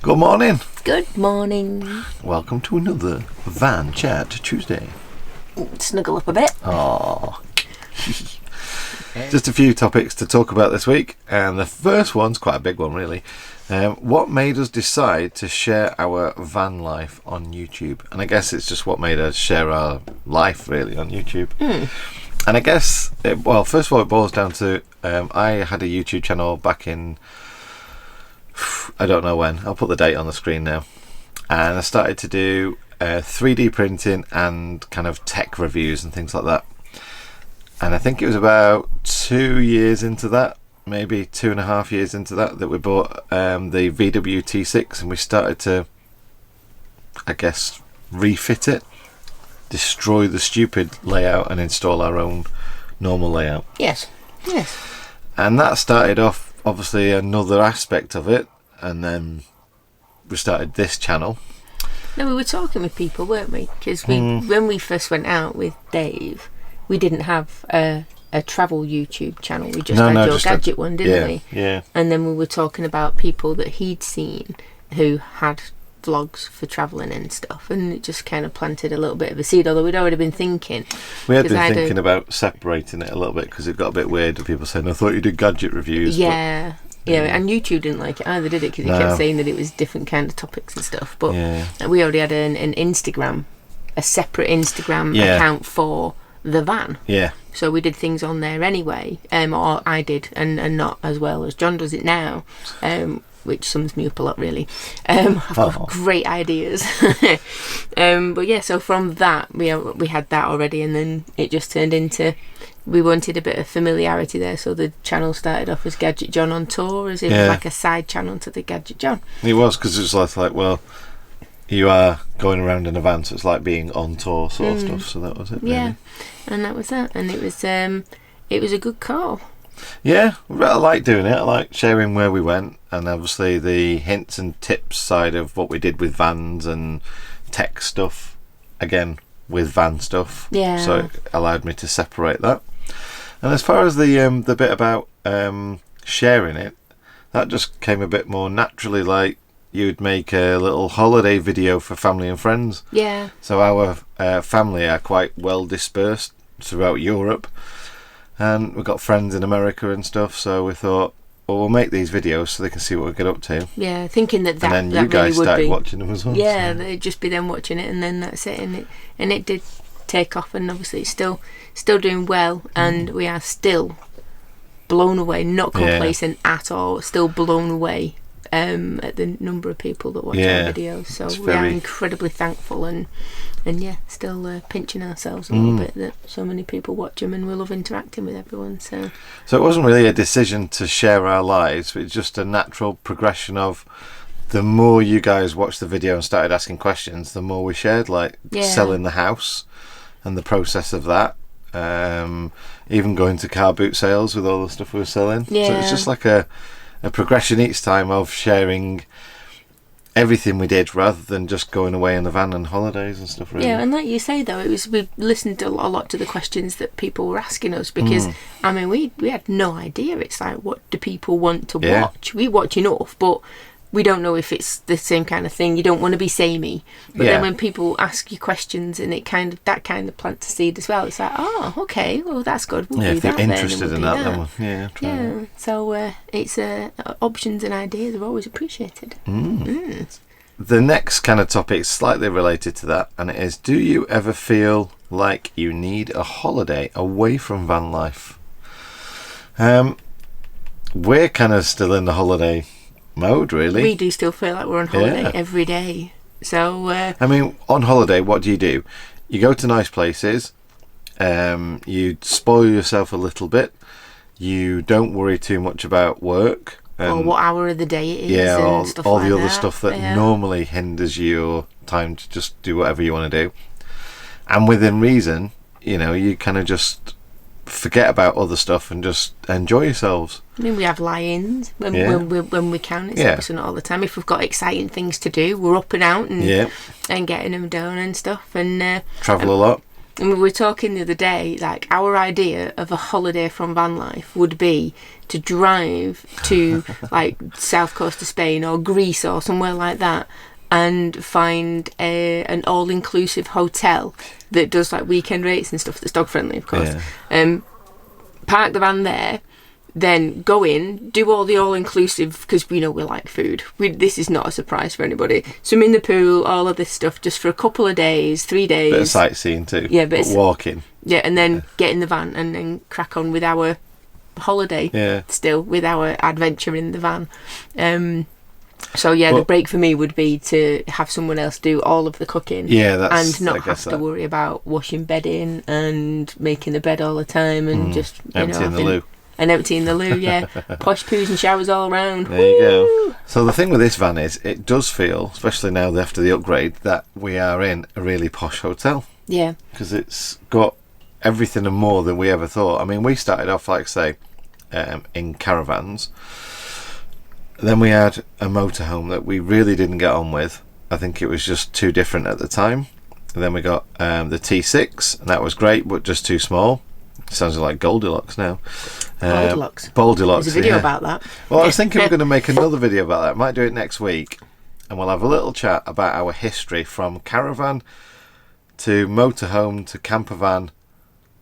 Good morning. Good morning. Welcome to another VanChat Tuesday. Snuggle up a bit. Aww. Just a few topics to talk about this week, and the first one's quite a big one, really. What made us decide to share our van life on YouTube? And I guess it's just what made us share our life, really, on YouTube. And I guess, first of all, it boils down to I had a YouTube channel back in, I don't know when, I'll put the date on the screen now, and I started to do 3D printing and kind of tech reviews and things like that. And I think it was about 2 years into that, maybe 2.5 years into that we bought the VW T6, and we started to, I guess, refit it, destroy the stupid layout and install our own normal layout. Yes. And that started off, obviously, another aspect of it, and then we started this channel. No, we were talking with people, weren't we? Because when we first went out with Dave, we didn't have a travel YouTube channel. We just had your gadget one, didn't we? Yeah. And then we were talking about people that he'd seen who had vlogs for travelling and stuff, and it just kind of planted a little bit of a seed, although we'd already been thinking. We had been thinking about separating it a little bit, because it got a bit weird with people saying, I thought you did gadget reviews. Yeah, and YouTube didn't like it either, did it? Because he kept saying that it was different kind of topics and stuff. But we already had an Instagram, a separate Instagram account for the van. Yeah. So we did things on there anyway, or I did, and not as well as John does it now, which sums me up a lot, really. I've got great ideas. But yeah, so from that, we had that already, and then it just turned into, we wanted a bit of familiarity there, so the channel started off as Gadget John on Tour, as if like a side channel to the Gadget John. It was, because it was like, well, you are going around in a van, so it's like being on tour sort of stuff, so that was it, really. Yeah, and that was that, and it was a good call. Yeah, I like doing it. I like sharing where we went, and obviously the hints and tips side of what we did with vans and tech stuff, again, with van stuff. Yeah. So it allowed me to separate that. And as far as the bit about sharing it, that just came a bit more naturally, like you'd make a little holiday video for family and friends. Yeah. So our family are quite well dispersed throughout Europe, and we've got friends in America and stuff, so we thought, well, we'll make these videos so they can see what we get up to. Yeah, thinking that and then you guys really started watching them as well. Yeah, so they'd just be them watching it, and then that's it, and it did take off, and obviously it's still doing well, and we are still blown away, not complacent at all, still blown away at the number of people that watch our videos. So we are incredibly thankful, and still pinching ourselves a little bit that so many people watch them, and we love interacting with everyone. So it wasn't really a decision to share our lives, but it's just a natural progression of, the more you guys watched the video and started asking questions, the more we shared, like selling the house and the process of that, even going to car boot sales with all the stuff we were selling. So it's just like a progression each time of sharing everything we did, rather than just going away in the van and holidays and stuff, really. Yeah, and like you say, though, we listened a lot to the questions that people were asking us, because I mean, we had no idea. It's like, what do people want to watch? We watch enough, but we don't know if it's the same kind of thing. You don't want to be samey, but then when people ask you questions, and that kind of plants a seed as well. It's like, oh, okay, well, that's good. We'll do if that. They're interested in that, then so it's options and ideas are always appreciated. The next kind of topic is slightly related to that, and it is: do you ever feel like you need a holiday away from van life? We're kind of still in the holiday mode, really. We do still feel like we're on holiday every day. So I mean, on holiday, what do? You go to nice places, you spoil yourself a little bit, you don't worry too much about work, or what hour of the day it is, and stuff all like the other that. stuff that normally hinders your time to just do whatever you want to do. And within reason, you kind of just forget about other stuff and just enjoy yourselves. I mean, we have lie-ins when we can. It's obviously not all the time. If we've got exciting things to do, we're up and out and getting them done and stuff. And travel a lot. And we were talking the other day, like, our idea of a holiday from van life would be to drive to, like, south coast of Spain or Greece or somewhere like that and find an all-inclusive hotel that does, like, weekend rates and stuff that's dog-friendly, of course. Yeah. Park the van there, then go in, do all the all-inclusive, because we know we like food. This is not a surprise for anybody. Swim in the pool, all of this stuff, just for a couple of days, 3 days. Bit of sightseeing too. Yeah, but walking. Yeah, and then get in the van and then crack on with our holiday. Yeah. Still, with our adventure in the van. So yeah, the break for me would be to have someone else do all of the cooking. Yeah, and not have to worry about washing bedding and making the bed all the time and just emptying the loo. And emptying the loo, yeah. Posh poos and showers all around. There you go. So the thing with this van is, it does feel, especially now after the upgrade, that we are in a really posh hotel. Yeah. Because it's got everything and more than we ever thought. I mean, we started off, like, say, in caravans. Then we had a motorhome that we really didn't get on with. I think it was just too different at the time. And then we got the T6, and that was great, but just too small. Sounds like Goldilocks now. Goldilocks. There's a video about that. Well, I was thinking we're going to make another video about that. I might do it next week, and we'll have a little chat about our history from caravan to motorhome to camper van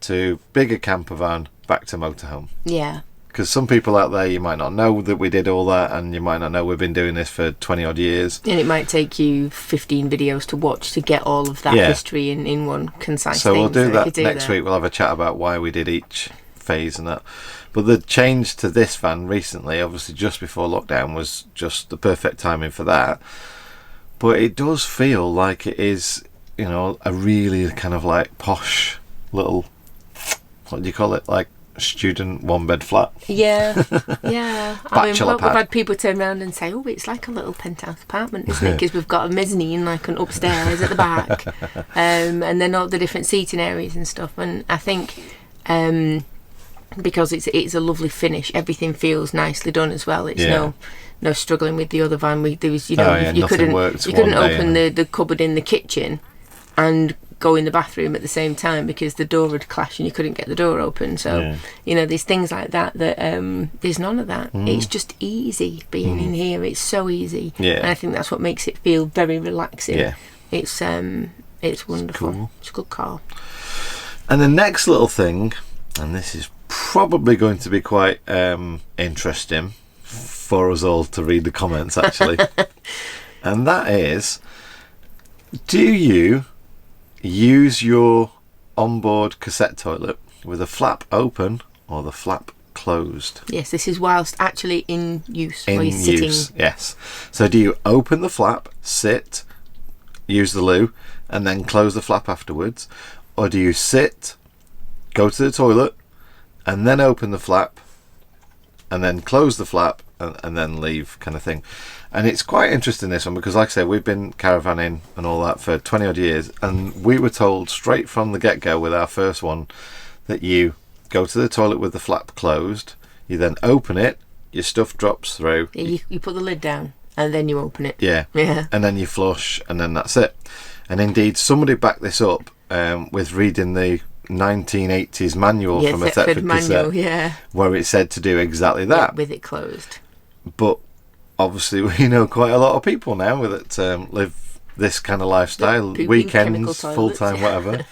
to bigger camper van back to motorhome. Yeah. Because some people out there, you might not know that we did all that, and you might not know we've been doing this for 20 odd years. And it might take you 15 videos to watch to get all of that history in one concise thing. So we'll do that next week. We'll have a chat about why we did each phase and that. But the change to this van recently, obviously just before lockdown, was just the perfect timing for that. But it does feel like it is, you know, a really kind of like posh little, what do you call it, like student one bed flat. Yeah. I mean, Bachelor we've pad. had people turn around and say, oh, it's like a little penthouse apartment, isn't it? Because we've got a mezzanine, like an upstairs at the back, and then all the different seating areas and stuff. And I think because it's a lovely finish, everything feels nicely done as well. It's no struggling with the other van. There was, you couldn't open the cupboard in the kitchen and go in the bathroom at the same time because the door would clash and you couldn't get the door open. So there's things like that there's none of that. It's just easy being in here. It's so easy, and I think that's what makes it feel very relaxing. It's wonderful. Cool. It's a good call. And the next little thing, and this is probably going to be quite interesting for us all to read the comments actually, and that is, do you use your onboard cassette toilet with the flap open or the flap closed? Yes, this is whilst actually in use. In use, yes. So do you open the flap, sit, use the loo, and then close the flap afterwards? Or do you sit, go to the toilet, and then open the flap, and then close the flap, and then leave, kind of thing? And it's quite interesting, this one, because like I said, we've been caravanning and all that for 20 odd years, and we were told straight from the get-go with our first one that you go to the toilet with the flap closed, you then open it, your stuff drops through. You put the lid down and then you open it. Yeah. And then you flush, and then that's it. And indeed, somebody backed this up with reading the 1980s manual from a Thetford cassette, where it said to do exactly that. With it closed. But obviously we know quite a lot of people now that live this kind of lifestyle, weekends, full-time, whatever.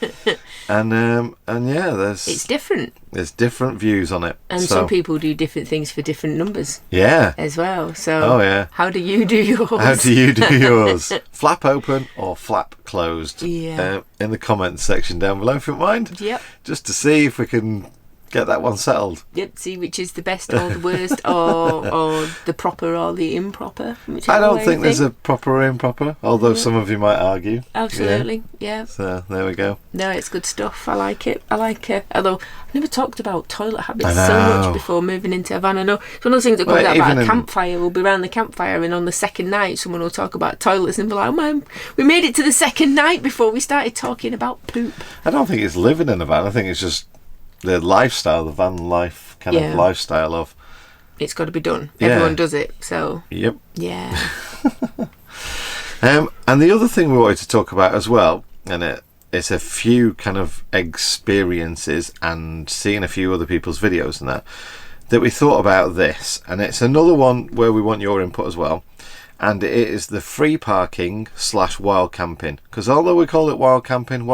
and it's different. There's different views on it. And some people do different things for different numbers. Yeah. As well. So how do you do yours? How do you do yours? Flap open or flap closed? Yeah. In the comments section down below, if you don't mind. Yep. Just to see if we can get that one settled. Yep, see which is the best or the worst, or the proper or the improper. I don't think there's a proper or improper, although some of you might argue. Absolutely, yeah. So there we go. No, it's good stuff. I like it. Although I've never talked about toilet habits so much before moving into a van. I know it's one of those things that comes out about a campfire. We'll be around the campfire, and on the second night someone will talk about toilets and be like, oh man, we made it to the second night before we started talking about poop. I don't think it's living in a van. I think it's just the lifestyle, the van life kind of lifestyle of it's got to be done. Everyone does it, so yep. Yeah. And the other thing we wanted to talk about as well, and it's a few kind of experiences and seeing a few other people's videos and that we thought about this, and it's another one where we want your input as well. And it is the free parking / wild camping, because although we call it wild camping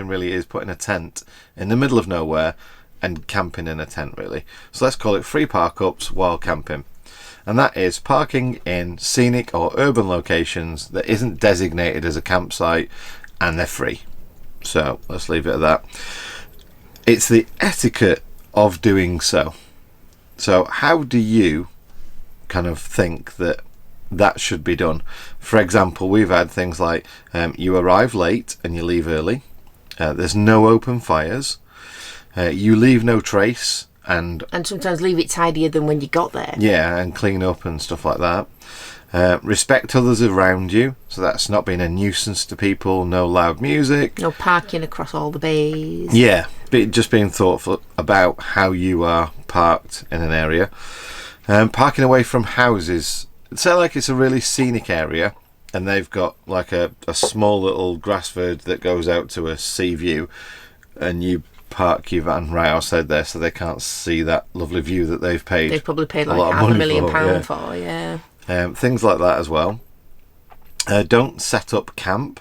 really is putting a tent in the middle of nowhere and camping in a tent, really. So let's call it free park ups wild camping. And that is parking in scenic or urban locations that isn't designated as a campsite, and they're free. So let's leave it at that. It's the etiquette of doing so. So how do you kind of think that should be done? For example, we've had things like you arrive late and you leave early. There's no open fires. You leave no trace. And sometimes leave it tidier than when you got there. Yeah, and clean up and stuff like that. Respect others around you, so that's not being a nuisance to people. No loud music. No parking across all the bays. Yeah, just being thoughtful about how you are parked in an area. Parking away from houses. Say like it's a really scenic area and they've got like a small little grass verd that goes out to a sea view, and you park your van right outside there so they can't see that lovely view that they've paid. They've probably paid like £500,000 for, yeah. Things like that as well. Don't set up camp,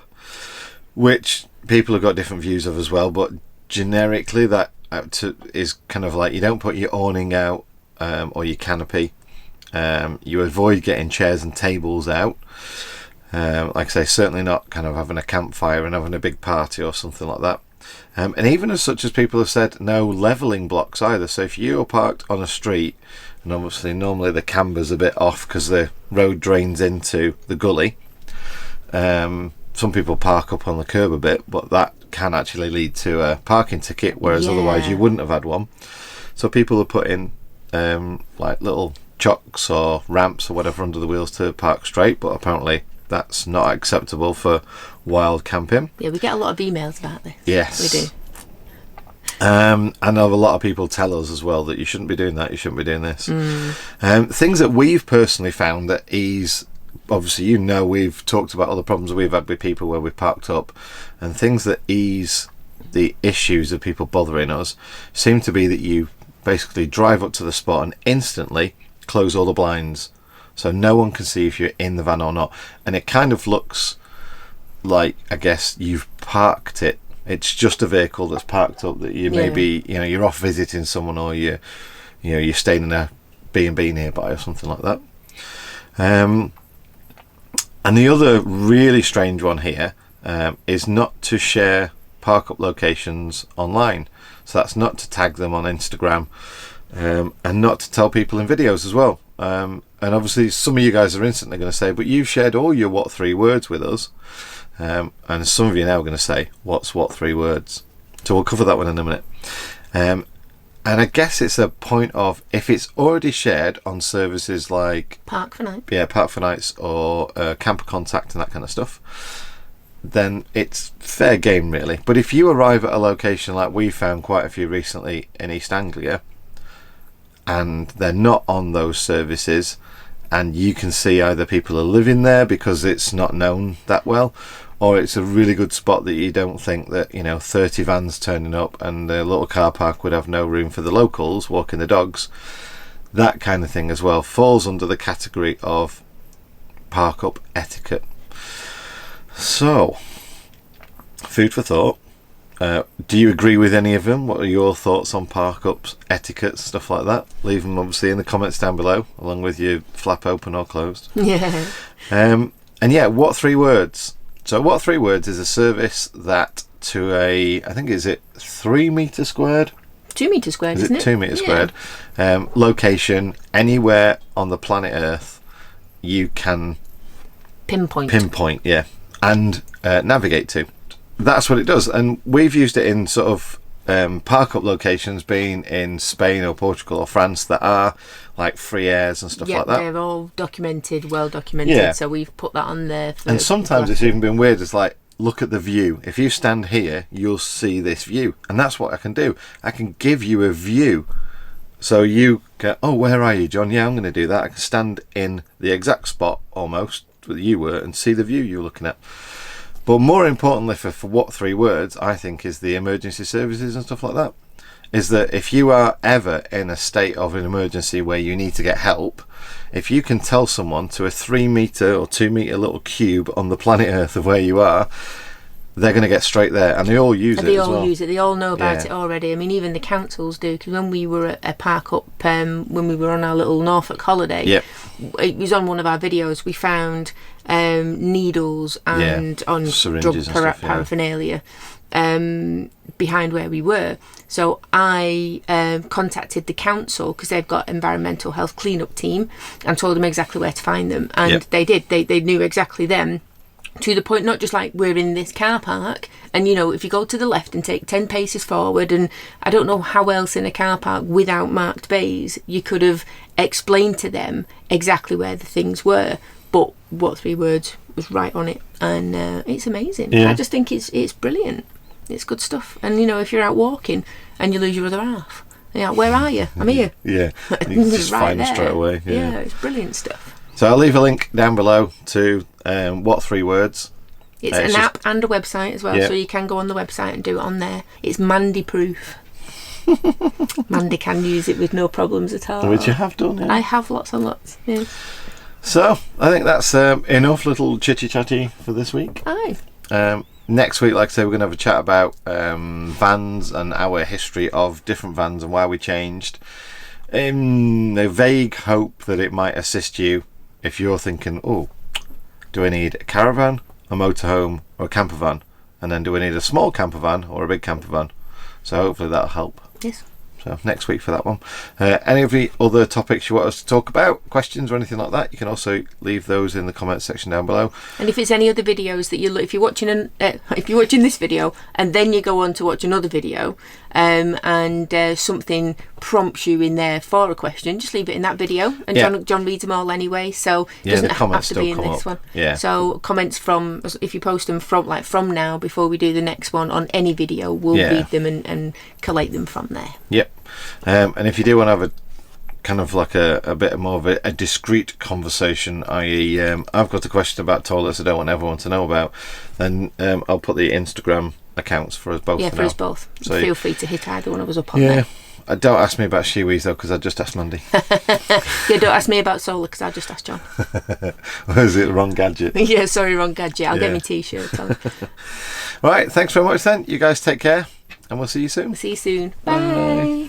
which people have got different views of as well, but generically that is kind of like you don't put your awning out or your canopy. You avoid getting chairs and tables out. Like I say, certainly not kind of having a campfire and having a big party or something like that. And even as such as people have said, no levelling blocks either. So if you're parked on a street, and obviously normally the camber's a bit off because the road drains into the gully, some people park up on the curb a bit, but that can actually lead to a parking ticket, whereas otherwise you wouldn't have had one. So people are putting like little chocks or ramps or whatever under the wheels to park straight, but apparently that's not acceptable for wild camping. Yeah, we get a lot of emails about this. Yes, we do. I know a lot of people tell us as well that you shouldn't be doing that, you shouldn't be doing this. Things that we've personally found that ease, obviously we've talked about all the problems we've had with people where we've parked up, and things that ease the issues of people bothering us seem to be that you basically drive up to the spot and instantly close all the blinds, so no one can see if you're in the van or not. And it kind of looks like, I guess, you've parked it. It's just a vehicle that's parked up that you maybe, you're off visiting someone, or you're staying in a B&B nearby or something like that. And the other really strange one here is not to share park-up locations online. So that's not to tag them on Instagram, and not to tell people in videos as well. And obviously some of you guys are instantly going to say, but you've shared all your what 3 words with us. And some of you now are going to say, what's what 3 words? So we'll cover that one in a minute. And I guess it's a point of, if it's already shared on services like Park for Night. Yeah, Park for Nights or Camper Contact and that kind of stuff, then it's fair game really. But if you arrive at a location like we found quite a few recently in East Anglia, and they're not on those services, and you can see either people are living there because it's not known that well, or it's a really good spot that you don't think that 30 vans turning up and the little car park would have no room for the locals walking the dogs, that kind of thing as well falls under the category of park up etiquette. So, food for thought. Do you agree with any of them? What are your thoughts on park ups, etiquette, stuff like that? Leave them obviously in the comments down below, along with your flap open or closed. Yeah. And what 3 words? So what 3 words is a service that to I think, is it 3 metre squared? 2 metre squared, isn't it? 2 metre squared. Location, anywhere on the planet Earth you can pinpoint, yeah, and navigate to. That's what it does, and we've used it in sort of park-up locations, being in Spain or Portugal or France, that are like free airs and stuff like that. They're all documented, well documented, so we've put that on there. And sometimes it's even been weird. It's like, look at the view. If you stand here, you'll see this view, and that's what I can do. I can give you a view, so you go, oh, where are you, John? Yeah, I'm going to do that. I can stand in the exact spot almost that you were and see the view you're looking at. But more importantly for what 3 words, I think, is the emergency services and stuff like that. Is that if you are ever in a state of an emergency where you need to get help, if you can tell someone to a 3 metre or 2 metre little cube on the planet Earth of where you are, they're going to get straight there, and they all use it as well. They all use it. They all know about it already. I mean, even the councils do, because when we were at a park up, when we were on our little Norfolk holiday, it was on one of our videos, we found needles and on syringes drug and stuff, paraphernalia behind where we were. So I contacted the council, because they've got environmental health cleanup team, and told them exactly where to find them, and they did. They knew exactly them. To the point, not just like we're in this car park and, you know, if you go to the left and take 10 paces forward, and I don't know how else in a car park without marked bays you could have explained to them exactly where the things were, but what 3 words was right on it, and it's amazing. I just think it's brilliant. It's good stuff. And, you know, if you're out walking and you lose your other half, you're like, where are you? I'm here. You just right find them straight away. Yeah, it's brilliant stuff. So I'll leave a link down below to what 3 words. It's an app and a website as well, so you can go on the website and do it on there. It's Mandy proof. Mandy can use it with no problems at all. Which you have done, I have lots and lots. Yeah. So I think that's enough little chitty chatty for this week. Aye. Next week, like I say, we're going to have a chat about vans and our history of different vans and why we changed. In a vague hope that it might assist you if you're thinking, oh, do I need a caravan, a motorhome, or a camper van? And then do I need a small camper van or a big camper van? So hopefully that'll help. Yes. So next week for that one. Any of the other topics you want us to talk about, questions or anything like that, you can also leave those in the comments section down below. And if it's any other videos that if you're watching this video and then you go on to watch another video, and something prompts you in there for a question, just leave it in that video, and John reads them all anyway, so it doesn't have to be in this one. So comments from, if you post them from now before we do the next one on any video, we'll read them and collate them from there. And if you do want to have a kind of like a bit more of a discreet conversation, i.e. I've got a question about toilets I don't want everyone to know about, then I'll put the Instagram accounts for us both. For us both. So feel free to hit either one of us up on there. Don't ask me about shiwis though, because I just asked Mandy. Don't ask me about solar, because I just asked John. Was it the wrong gadget? Sorry, wrong gadget. I'll get my t-shirt on. Right, thanks very much then. You guys take care, and we'll see you soon. Bye.